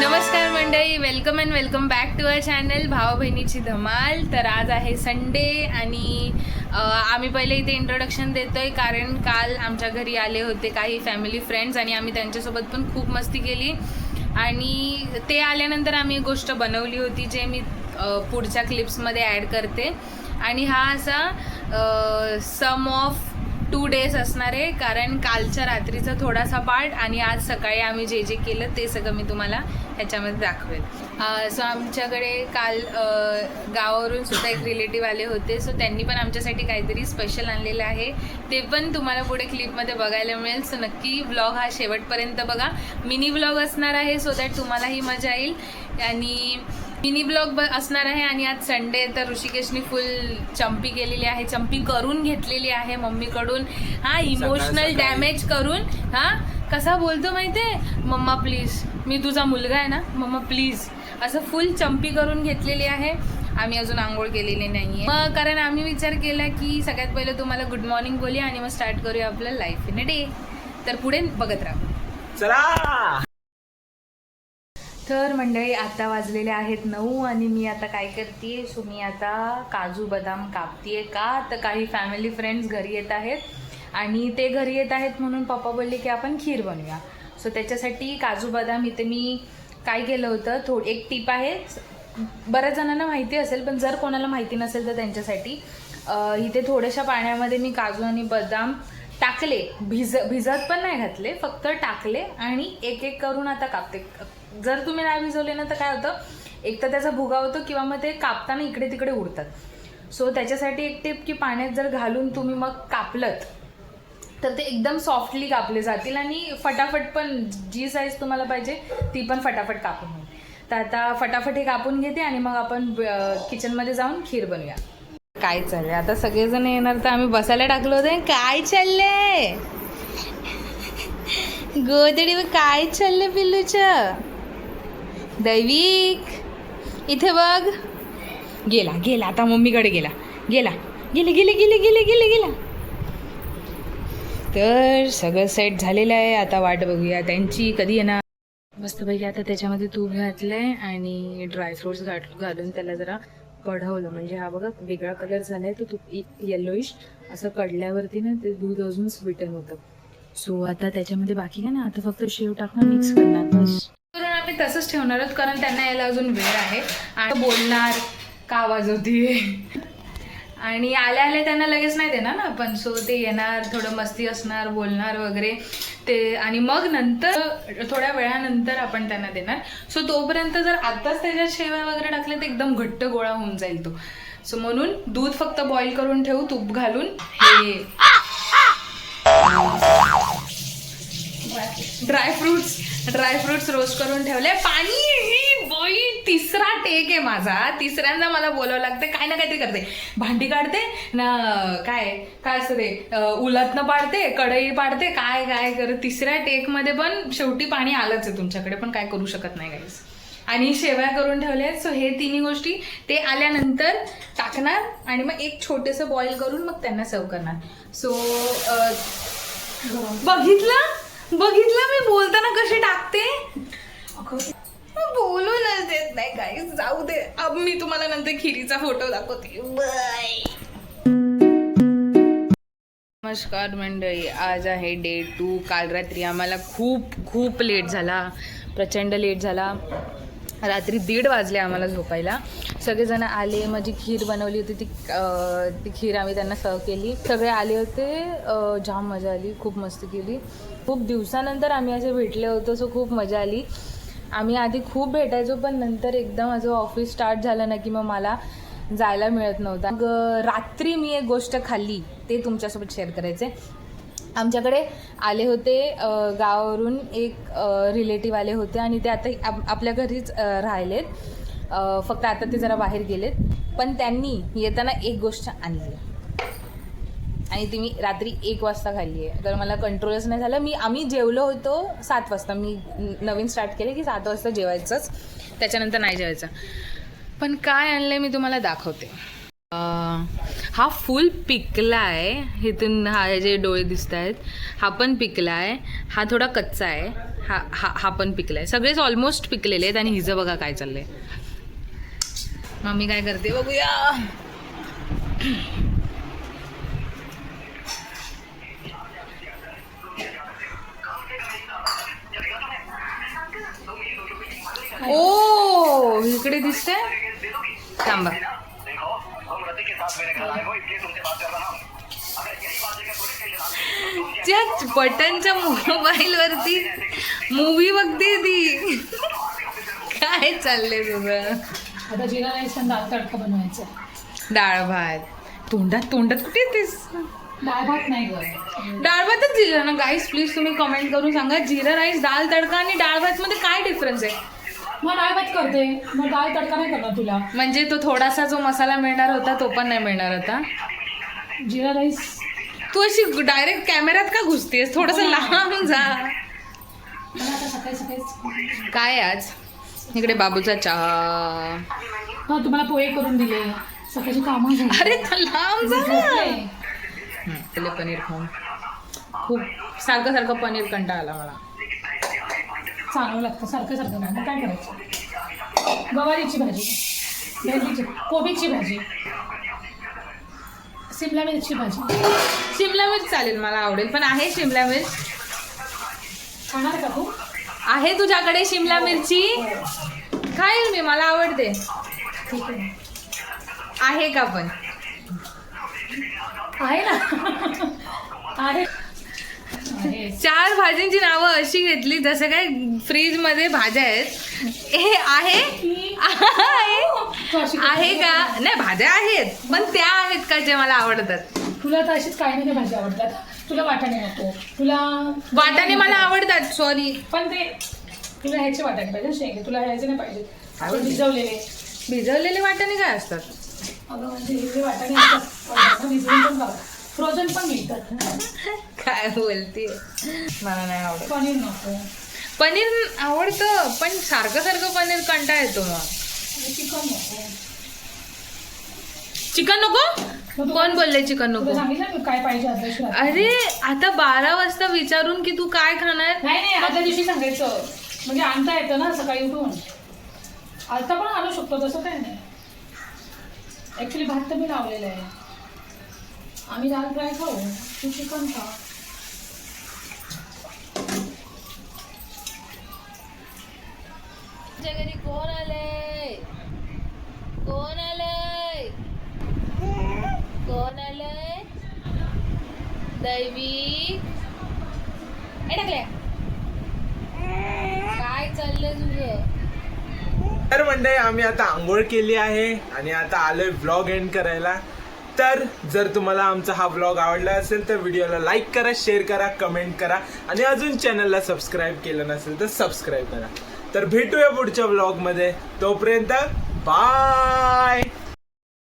नमस्कार मंडळी, welcome and welcome back to our channel भावा बहिणीची धमाल. तर आज आहे संडे आणि आम्ही पहिले इथे इंट्रोडक्शन देतोय कारण काल आमच्या घरी आले होते काही फॅमिली फ्रेंड्स आणि आम्ही त्यांच्यासोबत पण खूप मस्ती केली. आणि ते आल्यानंतर आम्ही एक गोष्ट बनवली होती जे मी पुढच्या क्लिप्समध्ये ॲड करते. आणि हा असा सम ऑफ 2 days असणार आहे कारण कालच्या रात्रीचा थोडासा पार्ट आणि आज सकाळी आम्ही जे जे केलं ते सगळं मी तुम्हाला ह्याच्यामध्ये दाखवेल. सो आमच्याकडे काल गावावरून सुद्धा एक रिलेटिव्ह आले होते. सो त्यांनी पण आमच्यासाठी काहीतरी स्पेशल आणलेलं आहे, ते पण तुम्हाला पुढे क्लिपमध्ये बघायला मिळेल. सो नक्की व्लॉग हा शेवटपर्यंत बघा. मिनी व्लॉग असणार आहे सो दॅट तुम्हालाही मजा येईल. आणि मिनी ब्लॉग असणार आहे. आणि आज संडे तर ऋषिकेशनी फुल चंपी केलेली आहे, चंपी करून घेतलेली आहे मम्मीकडून. हा इमोशनल डॅमेज करून. हा कसा बोलतो माहिती आहे, मम्मा प्लीज, मी तुझा मुलगा आहे ना मम्मा प्लीज, असं फुल चंपी करून घेतलेली आहे. आम्ही अजून आंघोळ केलेली नाही आहे मग, कारण आम्ही विचार केला की सगळ्यात पहिलं तुम्हाला गुड मॉर्निंग बोलूया आणि मग स्टार्ट करूया आपलं लाईफ इन अ डे. तर पुढे बघत राहा चला. तर मंडळी आता वाजलेले आहेत 9 आणि मी आता काय करते, सो मी आता काजू बदाम कापतीये. का तर काही फॅमिली फ्रेंड्स घरी येत आहेत आणि ते घरी येत आहेत म्हणून पप्पा बोलले की आपण खीर बनवूया. सो त्याच्यासाठी काजू बदाम इथे मी काय केलं होतं, एक टिप आहे, बऱ्याच जणांना माहिती असेल पण जर कोणाला माहिती नसेल तर त्यांच्यासाठी. इथे थोड्याशा पाण्यामध्ये मी काजू आणि बदाम टाकले, भिजत पण नाही घातले, फक्त टाकले आणि एक एक करून आता कापते. जर तुम्ही नाही भिजवले ना तर काय होतं, एक तर त्याचा भुगा होतो किंवा मग ते कापताना इकडे तिकडे उडतात. सो त्याच्यासाठी एक टिप की पाण्यात जर घालून तुम्ही मग कापलत तर ते एकदम सॉफ्टली कापले जातील आणि फटाफट पण जी साईज तुम्हाला पाहिजे ती पण फटाफट कापून होईल. तर आता फटाफट हे कापून घेते आणि मग आपण किचनमध्ये जाऊन खीर बनवूया. काय चाललंय आता, सगळेजण येणार तर आम्ही बसायला टाकलो होतं. काय चाललंय गोदडी, काय चाललंय पिल्लूचं? दैविक इथे बघ, गेला गेला आता मम्मीकडे गेला गेला गेले गेले गेले गेले गेले गेला. तर सगळं सेट झालेलं आहे, आता वाट बघूया त्यांची कधी येणार. मस्तपैकी आता त्याच्यामध्ये तूप घातलंय आणि ड्रायफ्रुट्स घालून त्याला जरा कढवलं, म्हणजे हा बघा वेगळा कलर झालाय, तो तूप येलोइश असं कढल्यावरती ना ते दूध अजून स्वीटन होतं. सो आता त्याच्यामध्ये बाकी काय ना, आता फक्त शेव टाकणार, मिक्स करणार, बस. आम्ही तसंच ठेवणार आहोत कारण त्यांना यायला अजून वेळ आहे. आणि बोलणार का वाजवते आणि आल्या आल्या त्यांना लगेच नाही देणार ना आपण. सो ते येणार, थोडं मस्ती असणार, बोलणार वगैरे ते, आणि मग नंतर थोड्या वेळानंतर आपण त्यांना देणार. सो तोपर्यंत जर आत्ताच त्याच्यात शेवया वगैरे टाकले तर एकदम घट्ट गोळा होऊन जाईल तो. सो म्हणून दूध फक्त बॉईल करून ठेवू तूप घालून. हे ड्रायफ्रुट्स रोस्ट करून ठेवले. पाणी बॉई तिसरा टेक आहे माझा, तिसऱ्यांदा मला बोलावं लागते, काय ना काहीतरी करते, भांडी काढते ना, काय असतं ते उलटनं पाडते, कढई पाडते, काय काय करत. तिसऱ्या टेकमध्ये पण शेवटी पाणी आलंच आहे तुमच्याकडे, पण काय करू शकत नाही गाईस. आणि शेवया करून ठेवल्या. सो हे तिन्ही गोष्टी ते आल्यानंतर टाकणार आणि मग एक छोटेसं बॉईल करून मग त्यांना सर्व करणार. सो बघितलं मी बोलताना कशी टाकते, बोलूनच देत नाही काही. जाऊ दे, अब मी तुम्हाला नंतर खिरीचा फोटो दाखवते. बाय. नमस्कार मंडळी, आज आहे डे 2. काल रात्री आम्हाला खूप लेट झाला, प्रचंड लेट झाला. रात्री 1:30 वाजले आम्हाला झोपायला. सगळेजण आले, माझी खीर बनवली होती ती खीर आम्ही त्यांना सर्व केली. सगळे आले होते, जाम मजा आली, खूप मस्ती केली. खूप दिवसानंतर आम्ही असे भेटले होतो, सो खूप मजा आली. आम्ही आधी खूप भेटायचो पण नंतर एकदा माझं ऑफिस स्टार्ट झालं ना की मग मला जायला मिळत नव्हतं. मग रात्री मी एक गोष्ट खाल्ली, ते तुमच्यासोबत शेअर करायचे. आमच्याकडे आले होते गावावरून एक रिलेटिव्ह आले होते आणि ते आता आपल्या घरीच राहिलेत, फक्त आता ते जरा बाहेर गेलेत. पण त्यांनी येताना एक गोष्ट आणली आणि ती मी रात्री 1 वाजता खाल्ली आहे. तर मला कंट्रोलच नाही झालं. आम्ही जेवलो होतो 7 वाजता. मी नवीन स्टार्ट केले की 7 वाजता जेवायचंच, त्याच्यानंतर नाही जेवायचं. पण काय आणलं मी तुम्हाला दाखवते. हा फुल पिकला आहे, इथून हा जे डोळे दिसत आहेत हा पण पिकला आहे, हा थोडा कच्चा आहे, हा हा हा पण पिकलाय. सगळेच ऑलमोस्ट पिकलेले आहेत आणि हिचं बघा काय चाललंय. मम्मी काय करते बघूया. ओ इकडे दिसतंय. थांबा. त्या बटनच्या मोबाईल वरती मूवी बघते ती. काय चाललंय तुझं. आता जिरा राईस आणि दाल तडका बनवायचा. डाळ भात. तोंडात कुठे येतेस. डाळ भात नाही गं. डाळ भातच दिलं ना गाईस. प्लीज तुम्ही कमेंट करून सांगा जिरा राईस, दाल तडका आणि डाळ भात मध्ये काय डिफरन्स आहे. मग डाळ भात करते, मग दाल तडका नाही करणार तुला. म्हणजे तो थोडासा जो मसाला मिळणार होता तो पण नाही मिळणार होता. जिरा राईस तू अशी डायरेक्ट कॅमेऱ्यात का घुसतेस. थोडस लांब जा. मला आता सकाळी काय आज इकडे बाबूचा चहा. हा तुम्हाला पोहे करून दिले. सकाळची कामं झाली. अरे लांब जा. पनीर खाऊन खूप सारखं पनीर कंटाळा आला मला. चांगलं लागतं सारखं नाही. मग काय करायचं. गवारीची भाजी, भेंडीची, कोबीची भाजी, शिमला मिरची भाजी. शिमला मिर्च चालेल मला आवडेल. पण आहे शिमला मिर्च. खाणार का तू. आहे तुझ्याकडे शिमला मिरची. खाईल मी, मला आवडते. ठीक आहे. आहे का पण. आहे ना. आहे. 4 भाज्यांची नावं अशी घेतली जसं काय फ्रीज मध्ये भाज्या आहेत. हे आहे आहे का नाही. भाज्या आहेत पण त्या आहेत का जे मला आवडतात. तुला तर अशीच काही नाही भाजी आवडतात. तुला वाटाणे नको. तुला वाटाणे मला आवडतात. सॉरी पण ते तुला ह्याचे वाटाणे पाहिजे. शेंगे तुला ह्याचे नाही पाहिजे. भिजवलेले वाटाणे काय असतात. अगं म्हणजे हे वाटाणे असतात भिजवून पण बघा. फ्रोझन पण मिळतात. काय बोलते. मला नाही आवडत. पनीर नको. पनीर आवडतं पण सारखं पनीर कंटाळा येतो. मग चिकन नको. चिकन नको. कोण बोलले चिकन नको. सांगितलं मी काय पाहिजे आदर्श. अरे आता 12 वाजता विचारून की तू काय खाणार. नाही आदल्या दिवशी सांगायचं म्हणजे आणता येतं ना सकाळी उठून. आता पण आणू शकतो तसं काय नाही. ऍक्च्युली भात तर मी लावलेला आहे. आम्ही दाल फ्राय खाऊ, तू चिकन खा. तुझ्या घरी कोण आलंय. दैवी टाकल्या. काय चाललंय तुझं. तर मंडळी आम्ही आता आंघोळ केली आहे आणि आता आलोय व्लॉग एंड करायला. तर जर तुम्हाला आमचा हा व्लॉग आवडला असेल तर व्हिडिओला लाईक करा, शेअर करा, कमेंट करा आणि अजून चॅनलला सबस्क्राईब केलं नसेल तर सबस्क्राईब करा. तर भेटूया पुढच्या व्लॉगमध्ये. तोपर्यंत बाय.